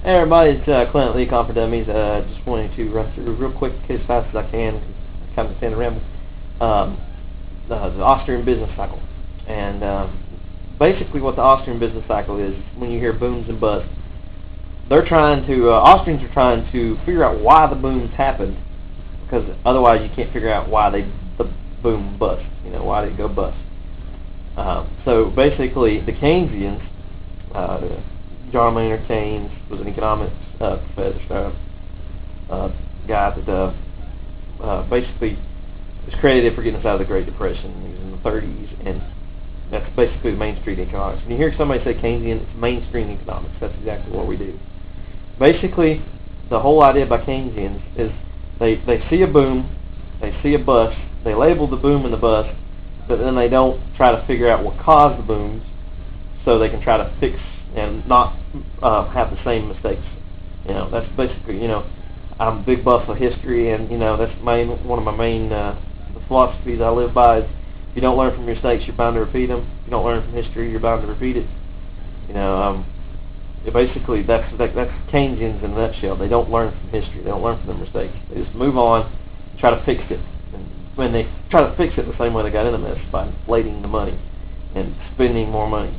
Hey everybody, it's Clint Lee for Dummies. Just wanted to run through real quick as fast as I can, because I kind of stand around, the Austrian Business Cycle. And basically what the Austrian Business Cycle is, when you hear booms and busts, Austrians are trying to figure out why the booms happened, because otherwise you can't figure out why the boom bust, why did it go bust. So basically the Keynesians, John Maynard Keynes was an economics professor, guy that basically was credited for getting us out of the Great Depression. He was in the 30s, and that's basically the mainstream economics. When you hear somebody say Keynesian, it's mainstream economics. That's exactly what we do. Basically, the whole idea by Keynesians is they see a boom, they see a bust, they label the boom and the bust, but then they don't try to figure out what caused the booms, so they can try to fix and not have the same mistakes. That's basically, I'm a big buff of history, and that's one of my main philosophies I live by is if you don't learn from your mistakes, you're bound to repeat them. If you don't learn from history, you're bound to repeat it. Basically that's Keynesians in a nutshell. They don't learn from history. They don't learn from their mistakes. They just move on, and try to fix it. And when they try to fix it the same way they got in a mess, by inflating the money and spending more money.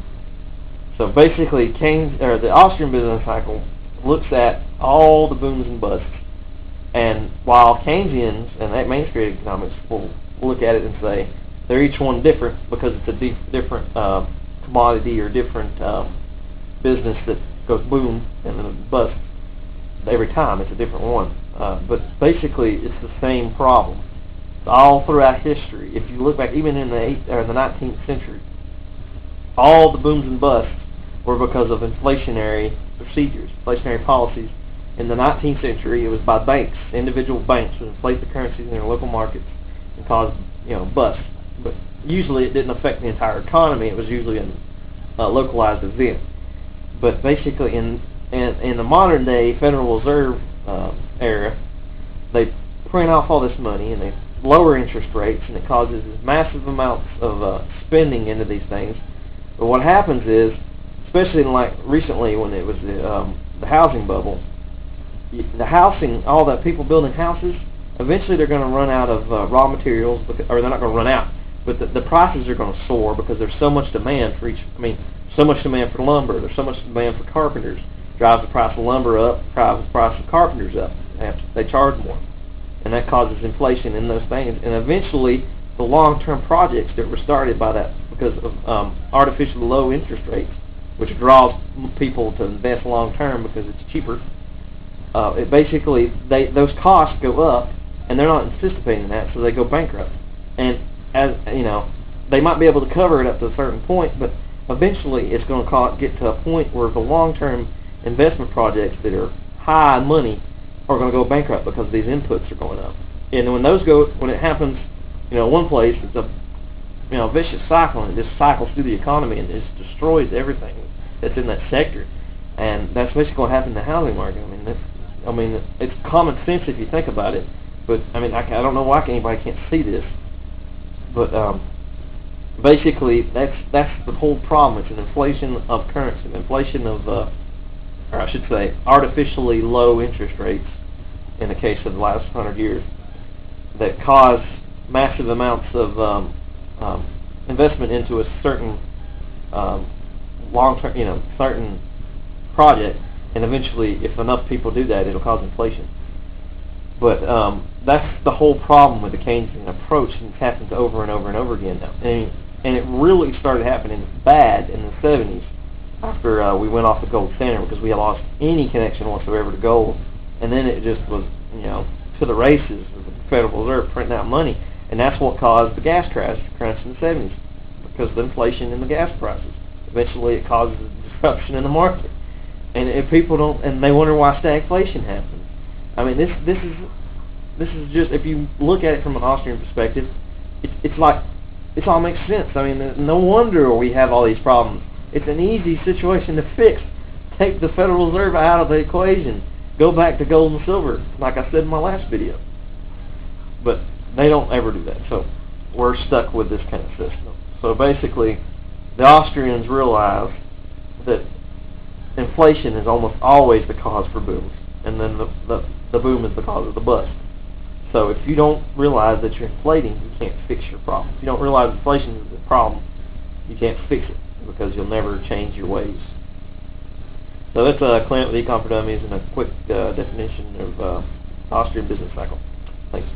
So basically, the Austrian Business Cycle looks at all the booms and busts, and while Keynesians and that mainstream economics will look at it and say they're each one different because it's a different commodity or different business that goes boom and then bust every time. It's a different one, but basically it's the same problem all throughout history. If you look back, even in the 19th century, all the booms and busts were because of inflationary procedures, inflationary policies. In the 19th century, it was by banks. Individual banks would inflate the currencies in their local markets and cause, busts. But usually it didn't affect the entire economy. It was usually a localized event. But basically, in the modern day Federal Reserve era, they print off all this money and they lower interest rates, and it causes massive amounts of spending into these things. But what happens is, especially recently when it was the housing bubble, all the people building houses, eventually they're going to run out of raw materials, or they're not going to run out, but the prices are going to soar because there's so much demand for so much demand for lumber, there's so much demand for carpenters, drives the price of lumber up, drives the price of carpenters up. They charge more, and that causes inflation in those things, and eventually the long-term projects that were started by that because of artificially low interest rates, which draws people to invest long-term because it's cheaper. Those costs go up, and they're not anticipating that, so they go bankrupt. And they might be able to cover it up to a certain point, but eventually it's going to get to a point where the long-term investment projects that are high money are going to go bankrupt because these inputs are going up. And when it happens, one place, it's a vicious cycle, and it just cycles through the economy and just destroys everything that's in that sector. And that's basically what happened in the housing market. It's common sense if you think about it, but I don't know why anybody can't see this. But basically, that's the whole problem. It's an inflation of currency, an inflation of, or I should say, artificially low interest rates in the case of the last 100 years that cause massive amounts of investment into a certain long-term, certain project, and eventually, if enough people do that, it'll cause inflation. But that's the whole problem with the Keynesian approach, and it happens over and over and over again now. And it really started happening bad in the 70s after we went off the gold standard, because we had lost any connection whatsoever to gold, and then it just was, to the races with the Federal Reserve printing out money. And that's what caused the gas crash in the 70s, because of the inflation in the gas prices. Eventually, it causes a disruption in the market, and if people don't, and they wonder why stagflation happens. This is just, if you look at it from an Austrian perspective, it's like it all makes sense. No wonder we have all these problems. It's an easy situation to fix. Take the Federal Reserve out of the equation. Go back to gold and silver, like I said in my last video. But they don't ever do that, so we're stuck with this kind of system. So basically, the Austrians realized that inflation is almost always the cause for booms, and then the boom is the cause of the bust. So if you don't realize that you're inflating, you can't fix your problem. If you don't realize inflation is the problem, you can't fix it because you'll never change your ways. So that's Clint with Econ for Dummies and a quick definition of Austrian Business Cycle. Thanks.